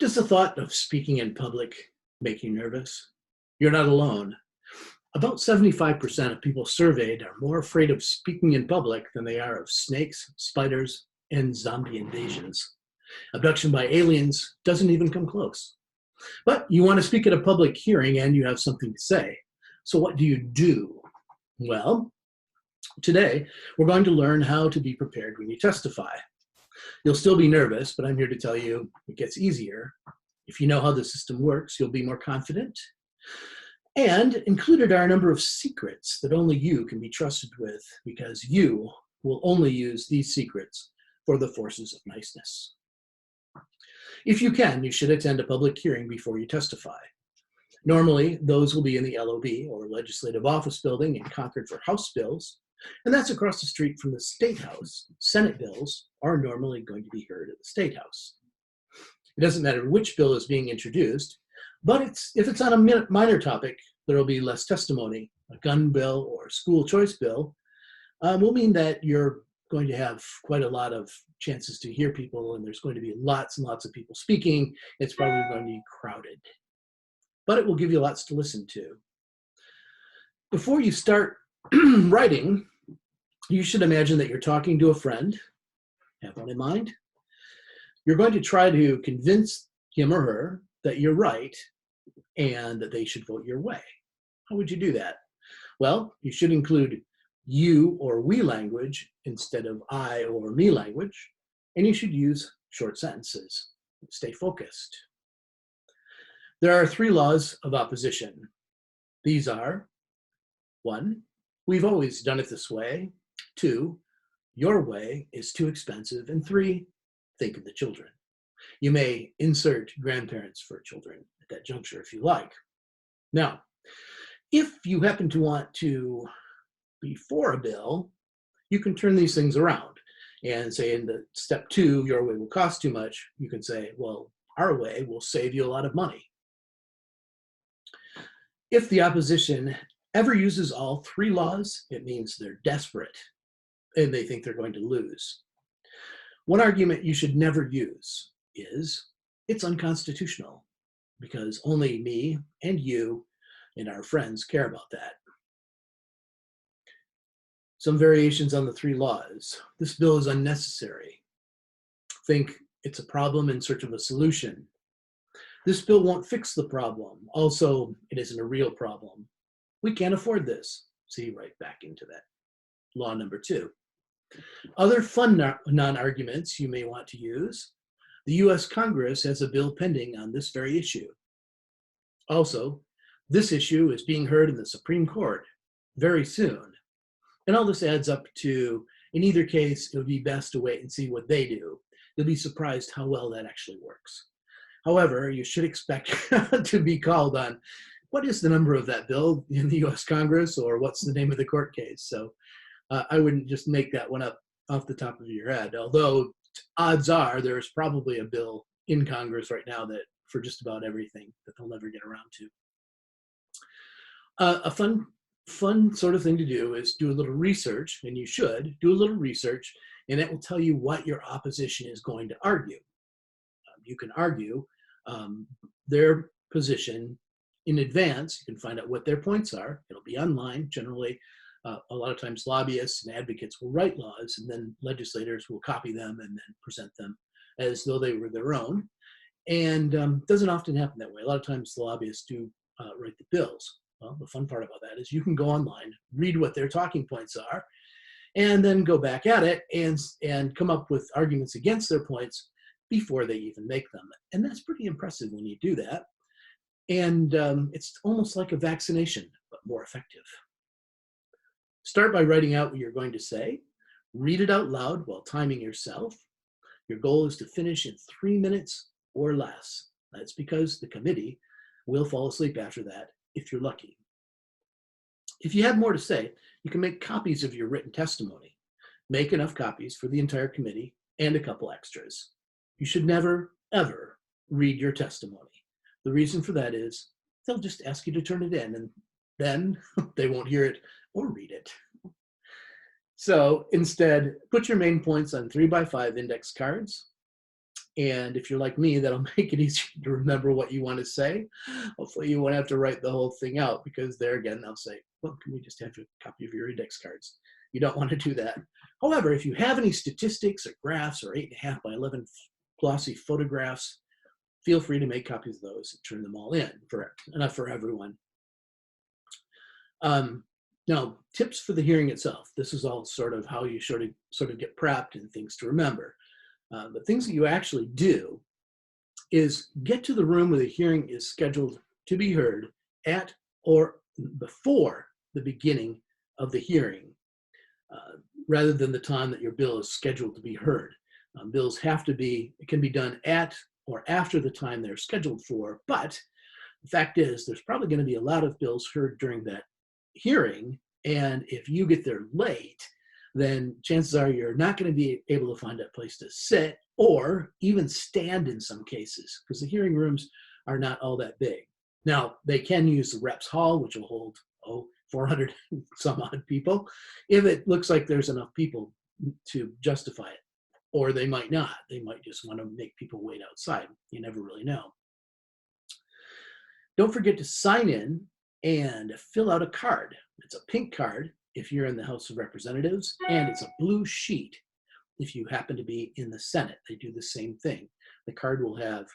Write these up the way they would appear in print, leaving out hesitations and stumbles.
Does the thought of speaking in public make you nervous? You're not alone. About 75% of people surveyed are more afraid of speaking in public than they are of snakes, spiders, and zombie invasions. Abduction by aliens doesn't even come close. But you want to speak at a public hearing and you have something to say. So what do you do? Well, today we're going to learn how to be prepared when you testify. You'll still be nervous, but I'm here to tell you it gets easier. If you know how the system works, you'll be more confident. And included are a number of secrets that only you can be trusted with, because you will only use these secrets for the forces of niceness. If you can, you should attend a public hearing before you testify. Normally, those will be in the LOB, or Legislative Office Building, in Concord for House bills, and that's across the street from the State House. Senate bills are normally going to be heard at the State House. It doesn't matter which bill is being introduced, but if it's on a minor topic, there will be less testimony. A gun bill or school choice bill will mean that you're going to have quite a lot of chances to hear people, and there's going to be lots and lots of people speaking. It's probably going to be crowded, but it will give you lots to listen to. Before you start writing, you should imagine that you're talking to a friend. Have one in mind. You're going to try to convince him or her that you're right and that they should vote your way. How would you do that? Well, you should include you or we language instead of I or me language, and you should use short sentences. Stay focused. There are 3 laws of opposition. These are: 1, we've always done it this way; 2, your way is too expensive; and 3, think of the children. You may insert grandparents for children at that juncture if you like. Now, if you happen to want to be for a bill, you can turn these things around and say in the step 2, your way will cost too much. You can say, well, our way will save you a lot of money. If the opposition ever uses all 3 laws, it means they're desperate and they think they're going to lose. One argument you should never use is, it's unconstitutional, because only me and you and our friends care about that. Some variations on the 3 laws. This bill is unnecessary. Think, it's a problem in search of a solution. This bill won't fix the problem. Also, it isn't a real problem. We can't afford this. See, right back into that. Law number 2. Other fun non-arguments you may want to use. The US Congress has a bill pending on this very issue. Also, this issue is being heard in the Supreme Court very soon. And all this adds up to, in either case, it would be best to wait and see what they do. You'll be surprised how well that actually works. However, you should expect to be called on, what is the number of that bill in the US Congress, or what's the name of the court case? So I wouldn't just make that one up off the top of your head, although odds are there's probably a bill in Congress right now that for just about everything that they'll never get around to. A fun sort of thing to do is do a little research, and you should do a little research, and it will tell you what your opposition is going to argue. You can argue their position in advance. You can find out what their points are. It'll be online. Generally, a lot of times lobbyists and advocates will write laws, and then legislators will copy them and then present them as though they were their own. And it doesn't often happen that way. A lot of times the lobbyists do write the bills. Well, the fun part about that is you can go online, read what their talking points are, and then go back at it and come up with arguments against their points before they even make them. And that's pretty impressive when you do that. And it's almost like a vaccination, but more effective. Start by writing out what you're going to say. Read it out loud while timing yourself. Your goal is to finish in 3 minutes or less. That's because the committee will fall asleep after that, if you're lucky. If you have more to say, you can make copies of your written testimony. Make enough copies for the entire committee and a couple extras. You should never, ever read your testimony. The reason for that is they'll just ask you to turn it in, and then they won't hear it or read it. So instead, put your main points on 3x5 index cards. And if you're like me, that'll make it easier to remember what you want to say. Hopefully you won't have to write the whole thing out, because there again, they'll say, well, can we just have a copy of your index cards? You don't want to do that. However, if you have any statistics or graphs or 8.5 by 11 glossy photographs, feel free to make copies of those and turn them all in, enough for everyone. Now, tips for the hearing itself. This is all sort of how you sort of get prepped and things to remember. The things that you actually do is get to the room where the hearing is scheduled to be heard at or before the beginning of the hearing, rather than the time that your bill is scheduled to be heard. Bills it can be done at or after the time they're scheduled for, but the fact is there's probably going to be a lot of bills heard during that hearing, and if you get there late, then chances are you're not going to be able to find a place to sit or even stand in some cases, because the hearing rooms are not all that big. Now, they can use the reps hall, which will hold 400 some odd people, if it looks like there's enough people to justify it. Or they might not. They might just want to make people wait outside. You never really know. Don't forget to sign in and fill out a card. It's a pink card if you're in the House of Representatives, and it's a blue sheet if you happen to be in the Senate. They do the same thing. The card will have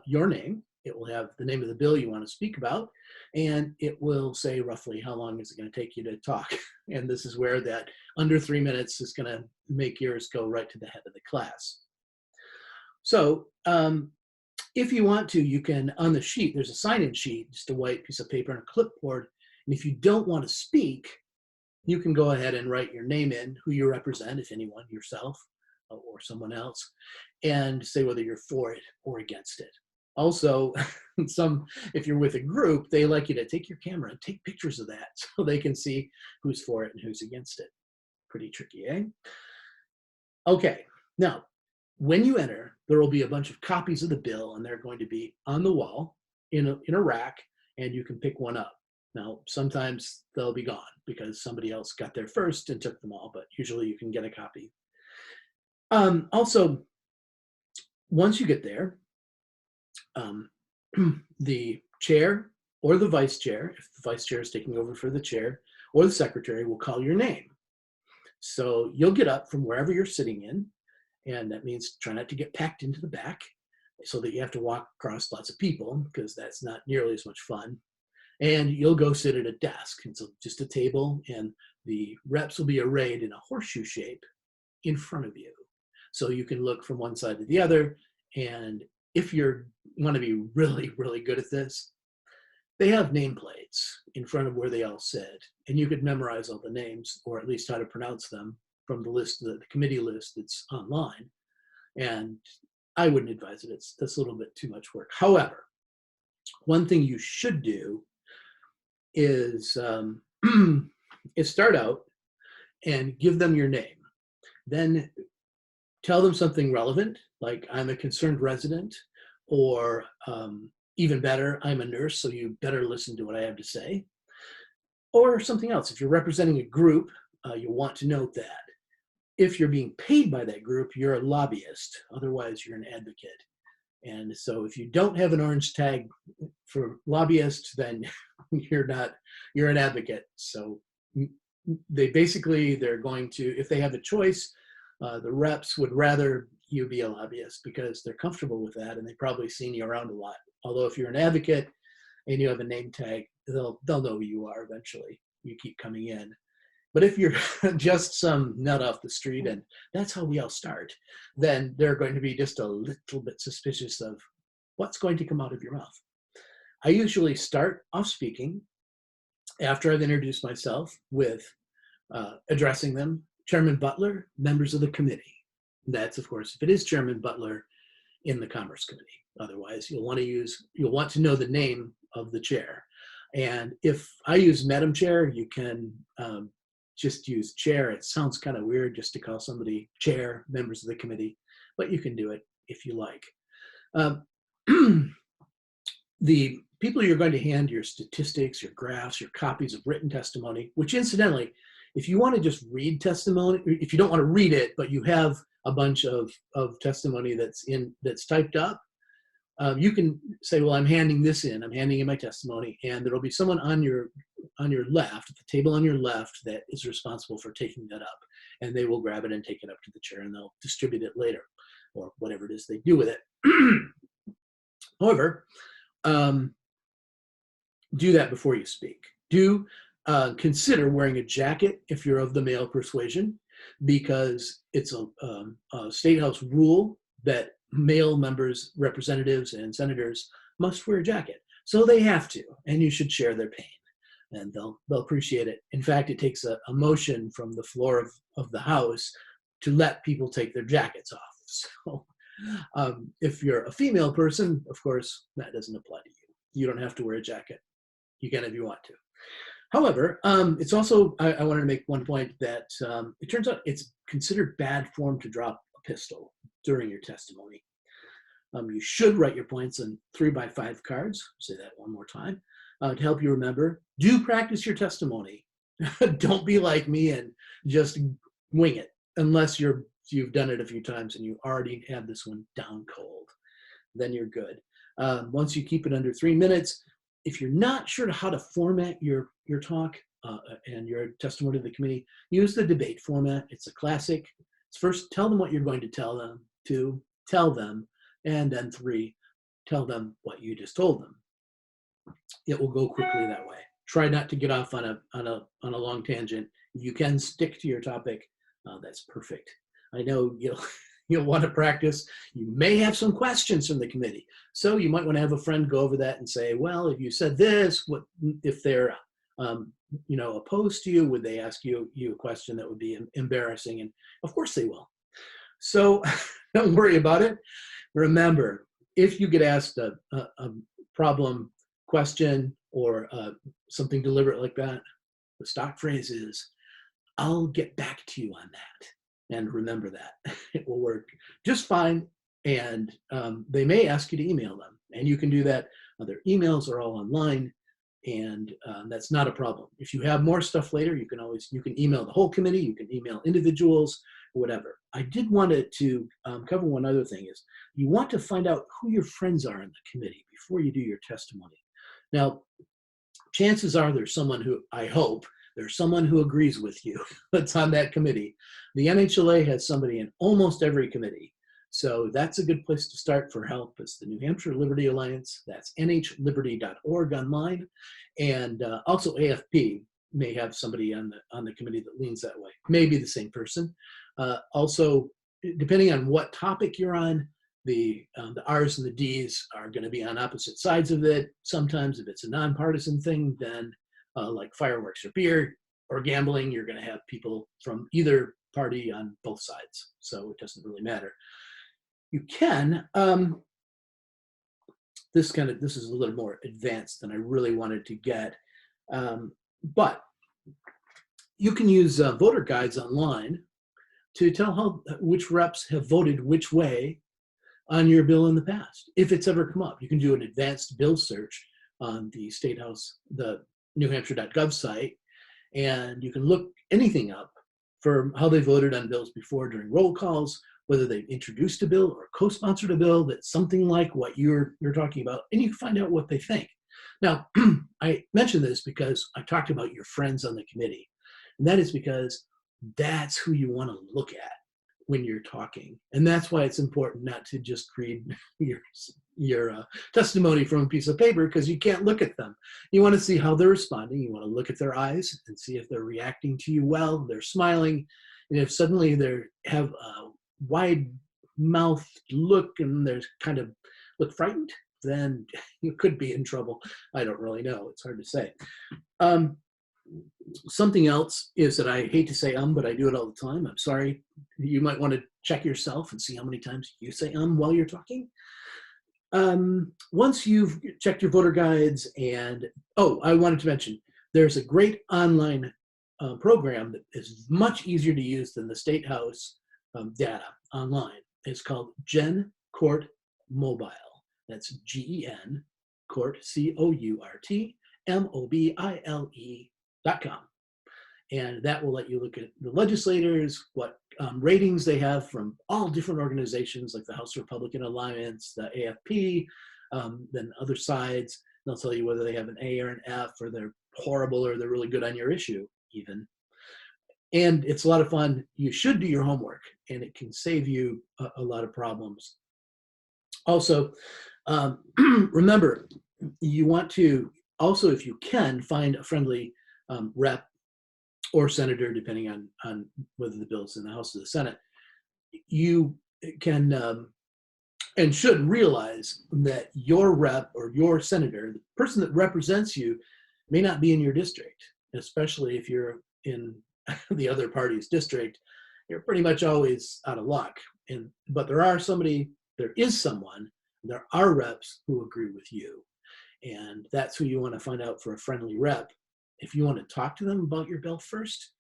your name, it will have the name of the bill you want to speak about, and it will say roughly how long is it going to take you to talk. And this is where that under 3 minutes is going to make yours go right to the head of the class. So if you want to, you can, on the sheet, there's a sign-in sheet, just a white piece of paper and a clipboard. And if you don't want to speak, you can go ahead and write your name in, who you represent, if anyone, yourself or someone else, and say whether you're for it or against it. Also, if you're with a group, they like you to take your camera and take pictures of that so they can see who's for it and who's against it. Pretty tricky, eh? Okay, now, when you enter, there will be a bunch of copies of the bill, and they're going to be on the wall in a rack, and you can pick one up. Now, sometimes they'll be gone because somebody else got there first and took them all, but usually you can get a copy. Also, once you get there, the chair or the vice chair, if the vice chair is taking over for the chair, or the secretary will call your name. So you'll get up from wherever you're sitting in, and that means try not to get packed into the back so that you have to walk across lots of people, because that's not nearly as much fun. And you'll go sit at a desk. It's just a table, and the reps will be arrayed in a horseshoe shape in front of you. So you can look from one side to the other, and if you want to be really, really good at this, they have nameplates in front of where they all sit, and you could memorize all the names, or at least how to pronounce them, from the list, the committee list that's online. And I wouldn't advise it. That's a little bit too much work. However, one thing you should do is start out and give them your name. Then tell them something relevant, like I'm a concerned resident, or even better, I'm a nurse, so you better listen to what I have to say, or something else. If you're representing a group, you'll want to note that. If you're being paid by that group, you're a lobbyist. Otherwise, you're an advocate. And so if you don't have an orange tag for lobbyist, then you're an advocate. So they're going to, if they have a choice, the reps would rather you be a lobbyist because they're comfortable with that, and they've probably seen you around a lot. Although if you're an advocate and you have a name tag, they'll know who you are eventually. You keep coming in. But if you're just some nut off the street, and that's how we all start, then they're going to be just a little bit suspicious of what's going to come out of your mouth. I usually start off speaking after I've introduced myself with addressing them, Chairman Butler, members of the committee. That's, of course, if it is Chairman Butler in the Commerce Committee. Otherwise, you'll want to know the name of the chair. And if I use Madam Chair, you can just use chair. It sounds kind of weird just to call somebody chair, members of the committee, but you can do it if you like. The people you're going to hand your statistics, your graphs, your copies of written testimony, which incidentally, If you want to just read testimony, if you don't want to read it, but you have a bunch of testimony that's typed up, you can say, well, I'm handing this in. I'm handing in my testimony, and there will be someone on your left, at the table on your left, that is responsible for taking that up, and they will grab it and take it up to the chair, and they'll distribute it later, or whatever it is they do with it. However, do that before you speak. Do consider wearing a jacket if you're of the male persuasion, because it's a state house rule that male members, representatives, and senators must wear a jacket. So they have to, and you should share their pain, and they'll appreciate it. In fact, it takes a motion from the floor of the House to let people take their jackets off. So if you're a female person, of course, that doesn't apply to you. You don't have to wear a jacket. You can if you want to. However, it's also, I wanted to make one point that it turns out it's considered bad form to drop a pistol during your testimony. You should write your points on 3x5 cards. Say that one more time to help you remember. Do practice your testimony. Don't be like me and just wing it, unless you've done it a few times and you already have this one down cold. Then you're good. Once you keep it under 3 minutes, if you're not sure how to format your talk and your testimony to the committee, use the debate format. It's a classic. It's first, tell them what you're going to tell them. 2, tell them. And then 3, tell them what you just told them. It will go quickly that way. Try not to get off on a long tangent. If you can stick to your topic, that's perfect. I know you'll want to practice. You may have some questions from the committee. So you might want to have a friend go over that and say, well, if you said this, what if they're opposed to you, would they ask you a question that would be embarrassing? And of course they will. So don't worry about it. Remember, if you get asked a problem question or something deliberate like that, the stock phrase is, I'll get back to you on that. And remember that. It will work just fine. And they may ask you to email them. And you can do that. Their emails are all online. And that's not a problem. If you have more stuff later, you can email the whole committee. You can email individuals, whatever. I did want to cover one other thing is you want to find out who your friends are in the committee before you do your testimony. Now, chances are there's someone who, I hope, there's someone who agrees with you that's on that committee. The NHLA has somebody in almost every committee. So that's a good place to start for help. It's the New Hampshire Liberty Alliance. That's nhliberty.org online. And also AFP may have somebody on the committee that leans that way. Maybe the same person. Also, depending on what topic you're on, the R's and the D's are going to be on opposite sides of it. Sometimes if it's a nonpartisan thing, then like fireworks or beer or gambling, you're going to have people from either party on both sides. So it doesn't really matter. You can, this is a little more advanced than I really wanted to get, but you can use voter guides online to tell which reps have voted which way on your bill in the past. If it's ever come up, you can do an advanced bill search on the State House, the newhampshire.gov site, and you can look anything up for how they voted on bills before during roll calls, whether they introduced a bill or co-sponsored a bill that's something like what you're talking about, and you can find out what they think. Now, I mention this because I talked about your friends on the committee, and that is because that's who you want to look at when you're talking. And that's why it's important not to just read your testimony from a piece of paper, because you can't look at them. You want to see how they're responding. You want to look at their eyes and see if they're reacting to you well, they're smiling. And if suddenly they have a wide-mouthed look and they're kind of look frightened, then you could be in trouble. I don't really know. It's hard to say. Something else is that I hate to say but I do it all the time. I'm sorry. You might want to check yourself and see how many times you say while you're talking. Once you've checked your voter guides and, I wanted to mention, there's a great online program that is much easier to use than the State House data online. It's called Gen Court Mobile. That's GEN, Court, COURT, MOBILE.com. And that will let you look at the legislators, what ratings they have from all different organizations like the House Republican Alliance, the AFP, then other sides. They'll tell you whether they have an A or an F, or they're horrible or they're really good on your issue even. And it's a lot of fun. You should do your homework, and it can save you a lot of problems. Also, remember, you want to also, if you can, find a friendly rep or senator, depending on whether the bill's in the House or the Senate. You can and should realize that your rep or your senator, the person that represents you, may not be in your district, especially if you're in the other party's district. You're pretty much always out of luck. But there is someone, there are reps who agree with you. And that's who you want to find out for a friendly rep. If you want to talk to them about your bill first,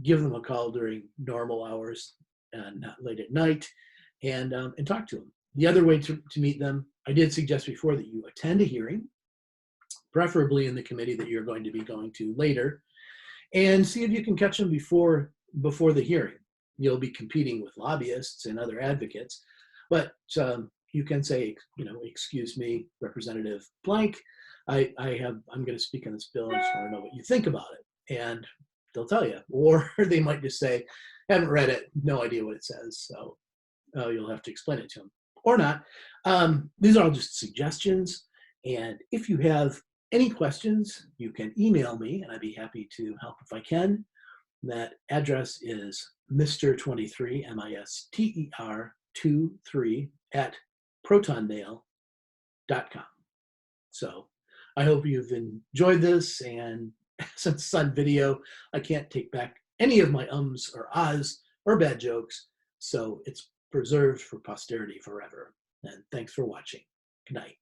give them a call during normal hours and not late at night, and talk to them. The other way to meet them, I did suggest before that you attend a hearing, preferably in the committee that you're going to be going to later, and see if you can catch them before the hearing. You'll be competing with lobbyists and other advocates, but you can say, excuse me, Representative Blank, I'm going to speak on this bill. I just want to know what you think about it. And they'll tell you, or they might just say, haven't read it, no idea what it says. So you'll have to explain it to them or not. These are all just suggestions. And if you have any questions, you can email me and I'd be happy to help if I can. That address is Mr.23, MISTER 23 at protondale.com. So I hope you've enjoyed this, and since it's on video, I can't take back any of my ums or ahs or bad jokes, so it's preserved for posterity forever. And thanks for watching. Good night.